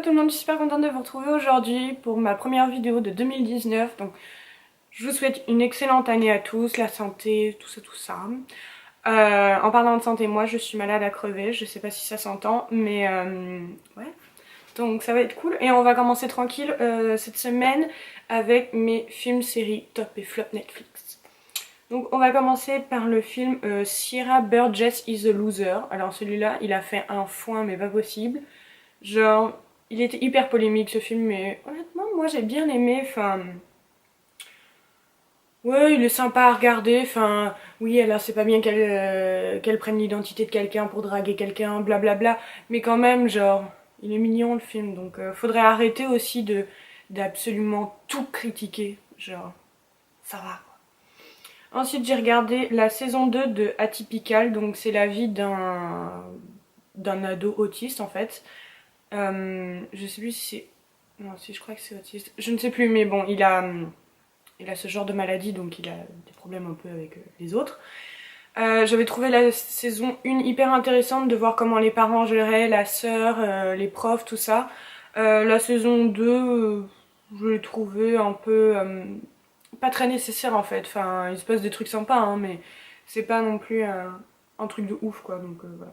Hello tout le monde, je suis super contente de vous retrouver aujourd'hui pour ma première vidéo de 2019. Donc je vous souhaite une excellente année à tous, la santé, tout ça tout ça. En parlant de santé, moi je suis malade à crever, je sais pas si ça s'entend, mais ouais. Donc ça va être cool et on va commencer tranquille cette semaine avec mes films, séries, top et flop Netflix. Donc on va commencer par le film Sierra Burgess is a Loser. Alors celui-là il a fait un foin mais pas possible. Genre, il était hyper polémique ce film, mais honnêtement, moi j'ai bien aimé. Enfin, ouais, il est sympa à regarder. Enfin, oui, alors c'est pas bien qu'elle prenne l'identité de quelqu'un pour draguer quelqu'un, blablabla. Mais quand même, genre, il est mignon le film, donc faudrait arrêter aussi d'absolument tout critiquer. Genre, ça va. Ensuite, j'ai regardé la saison 2 de Atypical, donc c'est la vie d'un ado autiste en fait. Je sais plus si c'est... Non, si je crois que c'est autiste. Je ne sais plus, mais bon, il a ce genre de maladie, donc il a des problèmes un peu avec les autres. J'avais trouvé la saison 1 hyper intéressante de voir comment les parents géraient, la sœur, les profs, tout ça. La saison 2, je l'ai trouvée un peu... pas très nécessaire en fait. Enfin, il se passe des trucs sympas, hein, mais c'est pas non plus un truc de ouf, quoi. Donc voilà.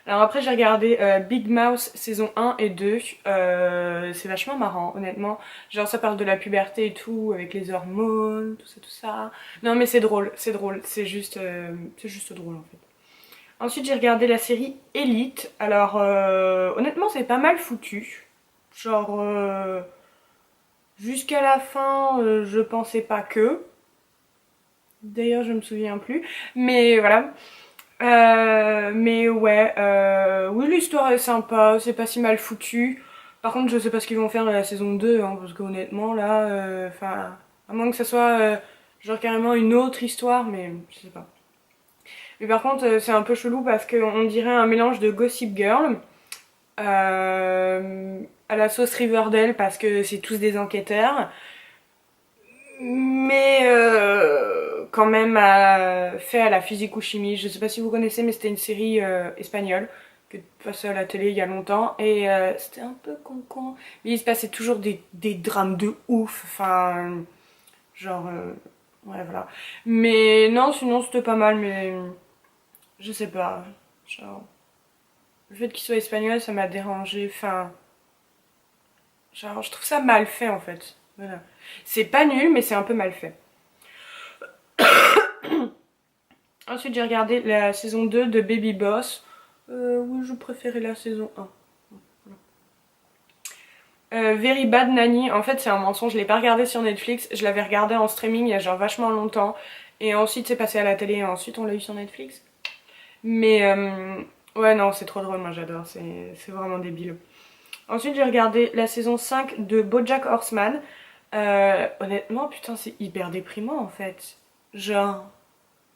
Alors après j'ai regardé Big Mouth saison 1 et 2, c'est vachement marrant honnêtement, genre ça parle de la puberté et tout, avec les hormones, tout ça tout ça. Non mais c'est drôle, c'est juste drôle en fait. Ensuite j'ai regardé la série Elite, alors honnêtement c'est pas mal foutu, genre jusqu'à la fin je pensais pas que, d'ailleurs je me souviens plus, mais voilà. Mais ouais, oui l'histoire est sympa, c'est pas si mal foutu. Par contre je sais pas ce qu'ils vont faire dans la saison 2, hein, parce qu'honnêtement là, enfin, à moins que ça soit genre carrément une autre histoire, mais je sais pas. Mais par contre c'est un peu chelou parce qu'on dirait un mélange de Gossip Girl à la sauce Riverdale parce que c'est tous des enquêteurs. Mais quand même fait à la physique ou chimie. Je sais pas si vous connaissez, mais c'était une série espagnole que passait à la télé il y a longtemps et c'était un peu con. Mais il se passait toujours des drames de ouf. Enfin, genre, ouais, voilà. Mais non, sinon c'était pas mal, mais je sais pas. Genre, le fait qu'il soit espagnol, ça m'a dérangé. Enfin, genre, je trouve ça mal fait en fait. Voilà. C'est pas nul, mais c'est un peu mal fait. Ensuite, j'ai regardé la saison 2 de Baby Boss. Oui, je préférais la saison 1. Very Bad Nanny, en fait c'est un mensonge, je l'ai pas regardé sur Netflix, je l'avais regardé en streaming il y a genre vachement longtemps, et ensuite c'est passé à la télé, et ensuite on l'a eu sur Netflix. Mais ouais non, c'est trop drôle, moi j'adore, c'est vraiment débile. Ensuite j'ai regardé la saison 5 de BoJack Horseman. Honnêtement, putain c'est hyper déprimant en fait. Genre,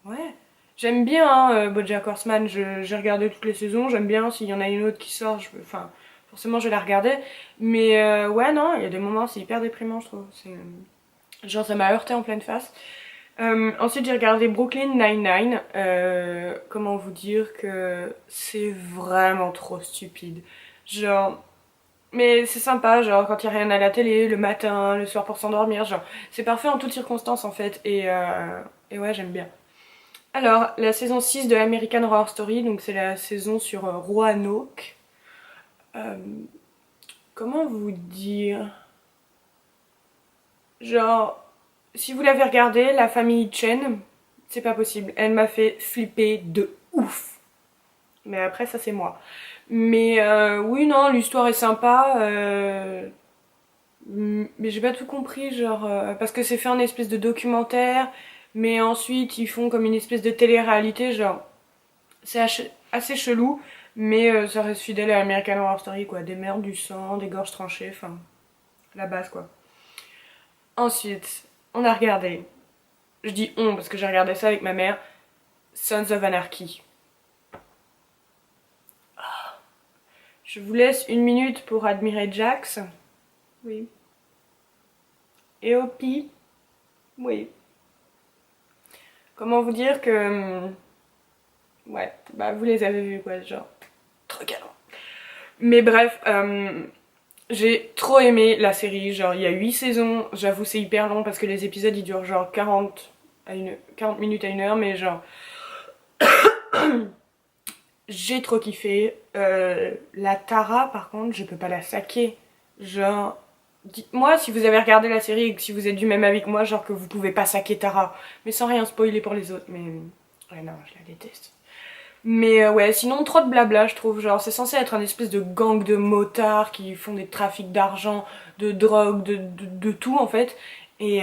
ouais. J'aime bien hein, BoJack Horseman, j'ai regardé toutes les saisons, j'aime bien, s'il y en a une autre qui sort, enfin, forcément je vais la regarder. Mais ouais, non, il y a des moments, c'est hyper déprimant, je trouve. Genre, ça m'a heurté en pleine face. Ensuite, j'ai regardé Brooklyn Nine-Nine. Comment vous dire que c'est vraiment trop stupide. Genre, mais c'est sympa, genre, quand il n'y a rien à la télé, le matin, le soir pour s'endormir, genre, c'est parfait en toutes circonstances en fait. Et ouais, j'aime bien. Alors, la saison 6 de American Horror Story, donc c'est la saison sur Roanoke. Euh, comment vous dire? Genre, si vous l'avez regardé, la famille Chen, c'est pas possible. Elle m'a fait flipper de ouf. Mais après, ça c'est moi. Mais oui, non, l'histoire est sympa. Mais j'ai pas tout compris, genre, parce que c'est fait en espèce de documentaire, mais ensuite ils font comme une espèce de télé-réalité, genre, c'est assez chelou, mais ça reste fidèle à American Horror Story, quoi. Des merdes, du sang, des gorges tranchées, enfin, la base, quoi. Ensuite, on a regardé, je dis on parce que j'ai regardé ça avec ma mère, Sons of Anarchy. Je vous laisse une minute pour admirer Jax. Oui. Et Opie. Oui. Comment vous dire que... Ouais, bah vous les avez vus quoi, genre. Trop galant. Mais bref, j'ai trop aimé la série, genre il y a 8 saisons, j'avoue c'est hyper long parce que les épisodes ils durent genre 40 minutes à 1 heure, mais genre j'ai trop kiffé. La Tara par contre je peux pas la saquer, genre dites-moi si vous avez regardé la série et que si vous êtes du même avis que moi, genre que vous pouvez pas saquer Tara, mais sans rien spoiler pour les autres, mais ouais non je la déteste. Mais ouais, sinon trop de blabla je trouve, genre c'est censé être un espèce de gang de motards qui font des trafics d'argent, de drogue, de tout en fait. Et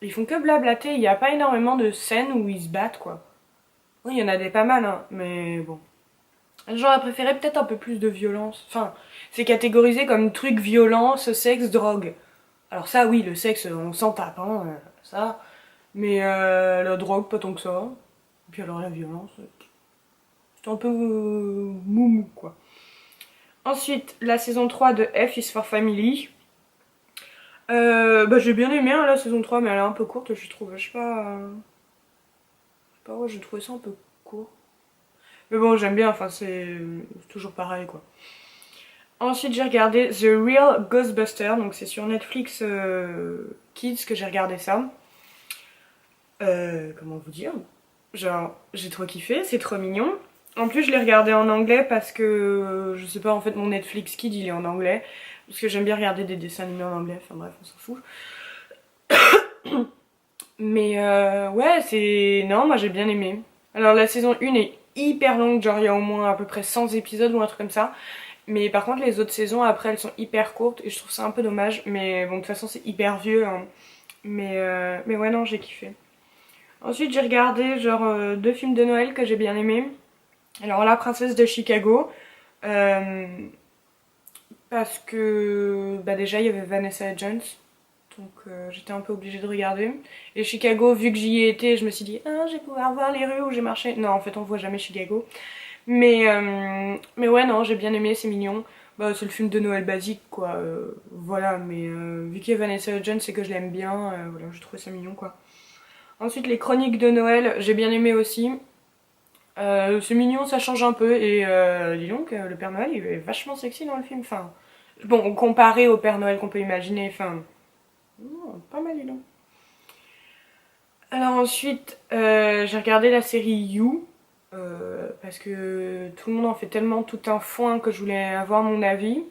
ils font que blablater, il n'y a pas énormément de scènes où ils se battent quoi. Oui, il y en a des pas mal hein, mais bon. J'aurais préféré peut-être un peu plus de violence. Enfin, c'est catégorisé comme truc violence, sexe, drogue. Alors ça oui, le sexe on s'en tape hein, ça. Mais la drogue pas tant que ça. Et puis alors la violence... c'est un peu moumou quoi. Ensuite, la saison 3 de F is for Family. Bah, j'ai bien aimé hein, la saison 3, mais elle est un peu courte, je trouve. Je sais pas. Je sais pas, ouais, j'ai trouvé ça un peu court. Mais bon, j'aime bien, enfin, c'est toujours pareil quoi. Ensuite, j'ai regardé The Real Ghostbuster, donc c'est sur Netflix Kids que j'ai regardé ça. Comment vous dire? Genre, j'ai trop kiffé, c'est trop mignon. En plus, je l'ai regardé en anglais parce que, je sais pas, en fait, mon Netflix Kid, il est en anglais. Parce que j'aime bien regarder des dessins animés en anglais, enfin bref, on s'en fout. Mais ouais, c'est... Non, moi j'ai bien aimé. Alors la saison 1 est hyper longue, genre il y a au moins à peu près 100 épisodes ou un truc comme ça. Mais par contre, les autres saisons, après, elles sont hyper courtes et je trouve ça un peu dommage. Mais bon, de toute façon, c'est hyper vieux. Hein. Mais ouais, non, j'ai kiffé. Ensuite, j'ai regardé genre 2 films de Noël que j'ai bien aimés. Alors La Princesse de Chicago, euh, parce que bah déjà il y avait Vanessa Hudgens, donc j'étais un peu obligée de regarder. Et Chicago, vu que j'y ai été, je me suis dit ah je vais pouvoir voir les rues où j'ai marché. Non en fait on voit jamais Chicago. Mais ouais non j'ai bien aimé, c'est mignon. Bah c'est le film de Noël basique quoi, voilà. Mais vu qu'il y a Vanessa Hudgens c'est que je l'aime bien, voilà j'ai trouvé ça mignon quoi. Ensuite les chroniques de Noël, j'ai bien aimé aussi. C'est mignon, ça change un peu et dis donc, le Père Noël il est vachement sexy dans le film. Enfin, bon, comparé au Père Noël qu'on peut imaginer, enfin, non, pas mal dis donc. Alors ensuite, j'ai regardé la série You parce que tout le monde en fait tellement tout un foin que je voulais avoir mon avis.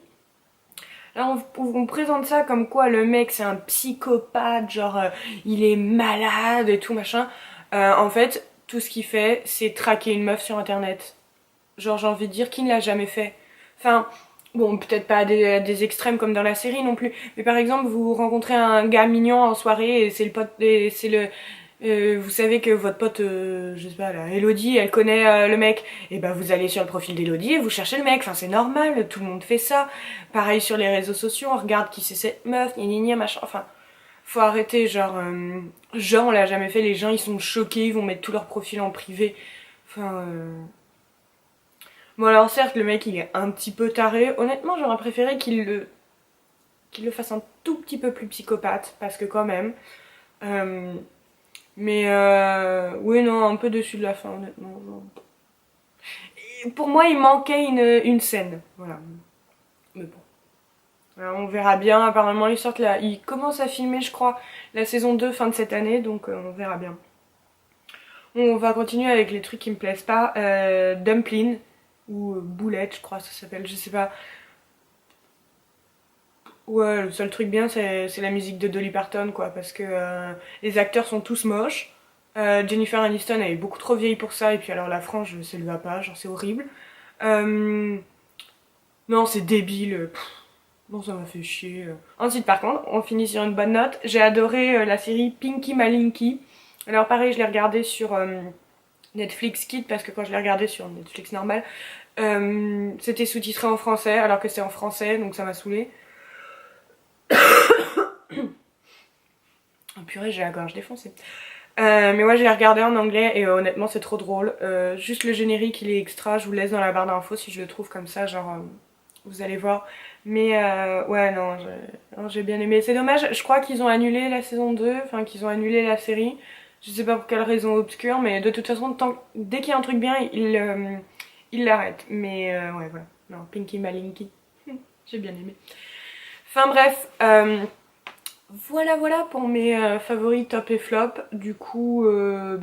Là, on présente ça comme quoi le mec c'est un psychopathe, genre il est malade et tout machin. En fait, tout ce qu'il fait, c'est traquer une meuf sur internet. Genre, j'ai envie de dire, qui ne l'a jamais fait? Enfin, bon, peut-être pas à des extrêmes comme dans la série non plus, mais par exemple, vous rencontrez un gars mignon en soirée et c'est le pote, et c'est le. Vous savez que votre pote, je sais pas, là, Elodie, elle connaît le mec, et ben vous allez sur le profil d'Elodie et vous cherchez le mec, enfin c'est normal, tout le monde fait ça. Pareil sur les réseaux sociaux, on regarde qui c'est cette meuf, gna gna gna, machin, enfin, faut arrêter, genre on l'a jamais fait, les gens ils sont choqués, ils vont mettre tout leur profil en privé, enfin. Bon alors certes le mec il est un petit peu taré, honnêtement j'aurais préféré qu'il le fasse un tout petit peu plus psychopathe, parce que quand même. Euh, mais oui non, un peu dessus de la fin honnêtement. Non. Et pour moi il manquait une scène, voilà. Mais bon. Alors, on verra bien, apparemment ils sortent là, ils commencent à filmer je crois la saison 2 fin de cette année, donc on verra bien. On va continuer avec les trucs qui me plaisent pas. Dumpling, ou Boulette je crois ça s'appelle, je sais pas. Ouais, le seul truc bien, c'est la musique de Dolly Parton, quoi, parce que les acteurs sont tous moches. Jennifer Aniston, elle est beaucoup trop vieille pour ça, et puis alors la frange, ça lui va pas, genre c'est horrible. Euh, non, c'est débile. Non, ça m'a fait chier. Ensuite, par contre, on finit sur une bonne note. J'ai adoré la série Pinky Malinky. Alors pareil, je l'ai regardée sur Netflix Kids, parce que quand je l'ai regardée sur Netflix normal, c'était sous-titré en français, alors que c'est en français, donc ça m'a saoulée. Oh purée, j'ai la gorge défoncée. Mais ouais, j'ai regardé en anglais et honnêtement, c'est trop drôle. Juste le générique, il est extra. Je vous laisse dans la barre d'infos si je le trouve comme ça, genre vous allez voir. Mais ouais, non, j'ai bien aimé. C'est dommage, je crois qu'ils ont annulé la saison 2, enfin qu'ils ont annulé la série. Je sais pas pour quelle raison obscure, mais de toute façon, dès qu'il y a un truc bien, ils l'arrêtent. Mais ouais, voilà. Non, Pinky Malinky. J'ai bien aimé. Enfin bref, voilà pour mes favoris top et flop. Du coup,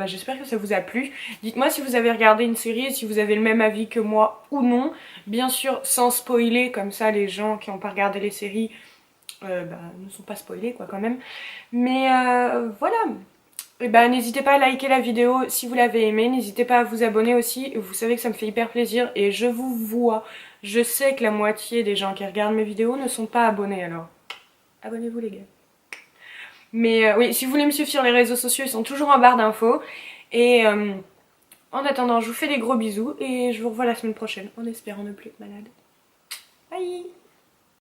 j'espère que ça vous a plu. Dites-moi si vous avez regardé une série et si vous avez le même avis que moi ou non. Bien sûr, sans spoiler, comme ça les gens qui n'ont pas regardé les séries ne sont pas spoilés quoi quand même. Mais voilà. Et n'hésitez pas à liker la vidéo si vous l'avez aimée, n'hésitez pas à vous abonner aussi, vous savez que ça me fait hyper plaisir et je vous vois. Je sais que la moitié des gens qui regardent mes vidéos ne sont pas abonnés alors. Abonnez-vous les gars. Mais oui, si vous voulez me suivre sur les réseaux sociaux, ils sont toujours en barre d'infos. Et en attendant, je vous fais des gros bisous et je vous revois la semaine prochaine en espérant ne plus être malade. Bye!